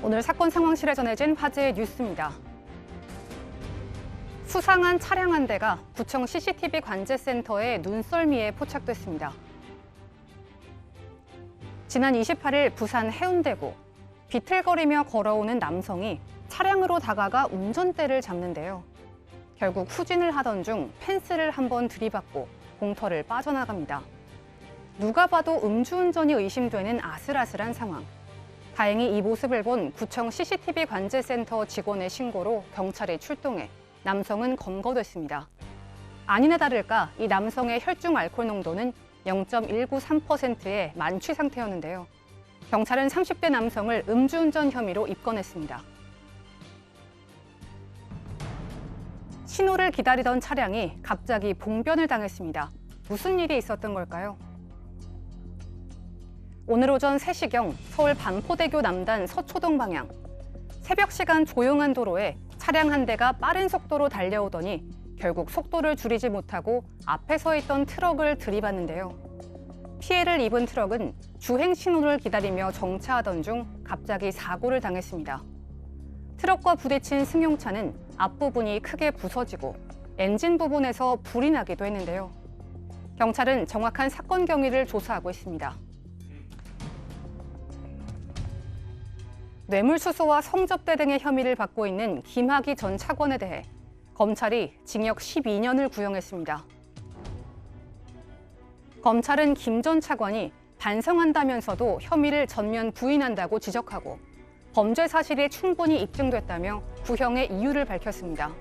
오늘 사건 상황실에 전해진 화제의 뉴스입니다. 수상한 차량 한 대가 구청 CCTV 관제센터의 눈썰미에 포착됐습니다. 지난 28일 부산 해운대구, 비틀거리며 걸어오는 남성이 차량으로 다가가 운전대를 잡는데요. 결국 후진을 하던 중 펜스를 한번 들이받고 공터를 빠져나갑니다. 누가 봐도 음주운전이 의심되는 아슬아슬한 상황. 다행히 이 모습을 본 구청 CCTV 관제센터 직원의 신고로 경찰이 출동해 남성은 검거됐습니다. 아니나 다를까 이 남성의 혈중 알코올 농도는 0.193%의 만취 상태였는데요. 경찰은 30대 남성을 음주운전 혐의로 입건했습니다. 신호를 기다리던 차량이 갑자기 봉변을 당했습니다. 무슨 일이 있었던 걸까요? 오늘 오전 3시경 서울 반포대교 남단 서초동 방향. 새벽 시간 조용한 도로에 차량 한 대가 빠른 속도로 달려오더니 결국 속도를 줄이지 못하고 앞에 서 있던 트럭을 들이받는데요. 피해를 입은 트럭은 주행 신호를 기다리며 정차하던 중 갑자기 사고를 당했습니다. 트럭과 부딪힌 승용차는 앞부분이 크게 부서지고 엔진 부분에서 불이 나기도 했는데요. 경찰은 정확한 사건 경위를 조사하고 있습니다. 뇌물수수와 성접대 등의 혐의를 받고 있는 김학의 전 차관에 대해 검찰이 징역 12년을 구형했습니다. 검찰은 김 전 차관이 반성한다면서도 혐의를 전면 부인한다고 지적하고 범죄 사실이 충분히 입증됐다며 구형의 이유를 밝혔습니다.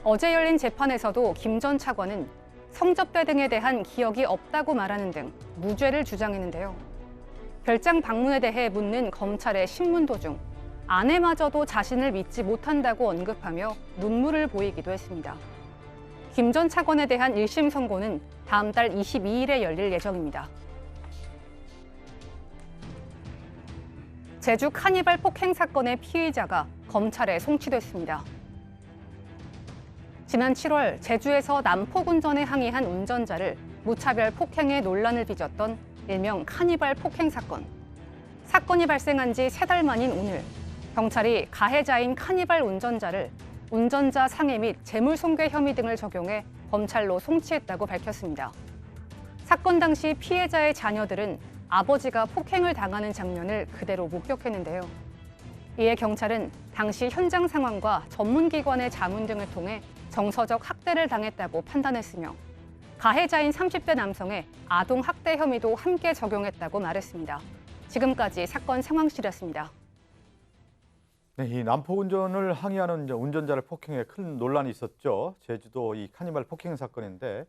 어제 열린 재판에서도 김 전 차관은 성접대 등에 대한 기억이 없다고 말하는 등 무죄를 주장했는데요. 별장 방문에 대해 묻는 검찰의 신문 도중 아내마저도 자신을 믿지 못한다고 언급하며 눈물을 보이기도 했습니다. 김 전 차관에 대한 1심 선고는 다음 달 22일에 열릴 예정입니다. 제주 카니발 폭행 사건의 피의자가 검찰에 송치됐습니다. 지난 7월 제주에서 난폭운전에 항의한 운전자를 무차별 폭행의 논란을 빚었던 일명 카니발 폭행 사건. 사건이 발생한 지 3달 만인 오늘, 경찰이 가해자인 카니발 운전자를 운전자 상해 및 재물손괴 혐의 등을 적용해 검찰로 송치했다고 밝혔습니다. 사건 당시 피해자의 자녀들은 아버지가 폭행을 당하는 장면을 그대로 목격했는데요. 이에 경찰은 당시 현장 상황과 전문기관의 자문 등을 통해 정서적 학대를 당했다고 판단했으며 가해자인 30대 남성의 아동 학대 혐의도 함께 적용했다고 말했습니다. 지금까지 사건 상황실이었습니다. 네, 이 난폭운전을 항의하는 운전자를 폭행해 큰 논란이 있었죠. 제주도 이 카니발 폭행 사건인데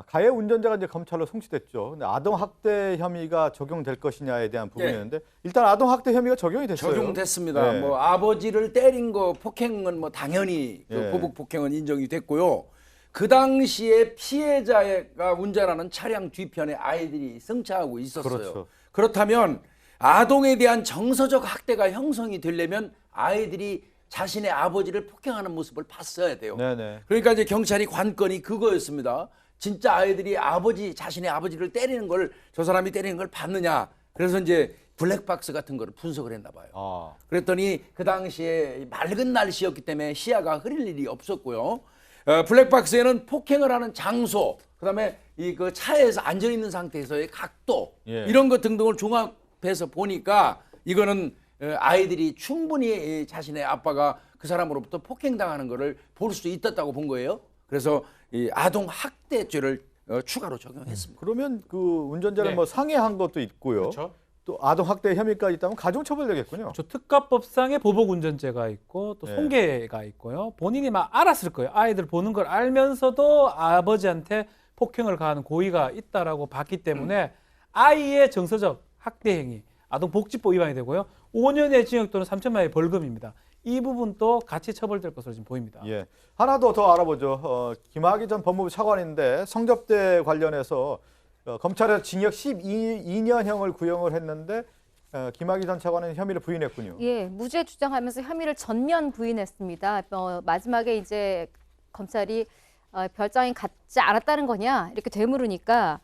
가해 운전자가 이제 검찰로 송치됐죠. 근데 아동 학대 혐의가 적용될 것이냐에 대한 부분이었는데 일단 아동 학대 혐의가 적용이 됐어요. 적용됐습니다. 네. 뭐 아버지를 때린 거 폭행은 뭐 당연히 그 보복 폭행은 인정이 됐고요. 그 당시에 피해자가 운전하는 차량 뒤편에 아이들이 승차하고 있었어요. 그렇죠. 그렇다면 아동에 대한 정서적 학대가 형성이 되려면 아이들이 자신의 아버지를 폭행하는 모습을 봤어야 돼요. 네네. 그러니까 이제 경찰이 관건이 그거였습니다. 진짜 아이들이 자신의 아버지를 때리는 걸, 저 사람이 때리는 걸 봤느냐. 그래서 이제 블랙박스 같은 거를 분석을 했나 봐요. 그랬더니 그 당시에 맑은 날씨였기 때문에 시야가 흐릴 일이 없었고요. 블랙박스에는 폭행을 하는 장소, 그다음에 그 차에서 앉아 있는 상태에서의 각도, 이런 것 등등을 종합해서 보니까 이거는 아이들이 충분히 자신의 아빠가 그 사람으로부터 폭행당하는 거를 볼 수 있었다고 본 거예요. 그래서 이 아동 학대죄를 추가로 적용했습니다. 그러면 그 운전자를 뭐 상해한 것도 있고요. 그렇죠. 또 아동 학대 혐의까지 있다면 가중처벌 되겠군요. 그렇죠. 특가법상의 보복운전죄가 있고 또 손괴가 있고요. 본인이 막 알았을 거예요. 아이들 보는 걸 알면서도 아버지한테 폭행을 가하는 고의가 있다라고 봤기 때문에 아이의 정서적 학대 행위, 아동복지법 위반이 되고요. 5년의 징역 또는 3천만 원의 벌금입니다. 이 부분도 같이 처벌될 것으로 지금 보입니다. 예. 하나 더 알아보죠. 김학의 전 법무부 차관인데 성접대 관련해서 검찰에서 징역 12년형을 구형을 했는데 김학의 전 차관은 혐의를 부인했군요. 예, 무죄 주장하면서 혐의를 전면 부인했습니다. 마지막에 이제 검찰이 별장에 갖지 않았다는 거냐 이렇게 되물으니까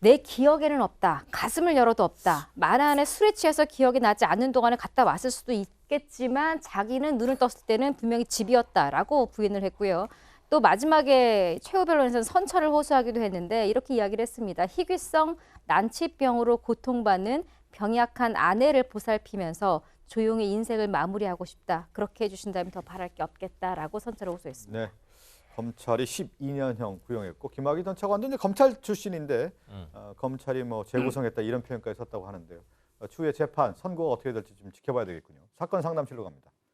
내 기억에는 없다. 가슴을 열어도 없다. 말 안에 술에 취해서 기억이 나지 않는 동안에 갔다 왔을 수도 있겠지만 자기는 눈을 떴을 때는 분명히 집이었다라고 부인을 했고요. 또 마지막에 최후 변호사는 선처를 호소하기도 했는데 이렇게 이야기를 했습니다. 희귀성 난치병으로 고통받는 병약한 아내를 보살피면서 조용히 인생을 마무리하고 싶다. 그렇게 해주신다면 더 바랄 게 없겠다라고 선처를 호소했습니다. 네. 검찰이 12년형 구형했고 김학의 전 차관도 이제 검찰 출신인데 검찰이 뭐 재구성했다 이런 표현까지 썼다고 하는데요. 추후에 재판 선고가 어떻게 될지 좀 지켜봐야 되겠군요. 사건 상담실로 갑니다.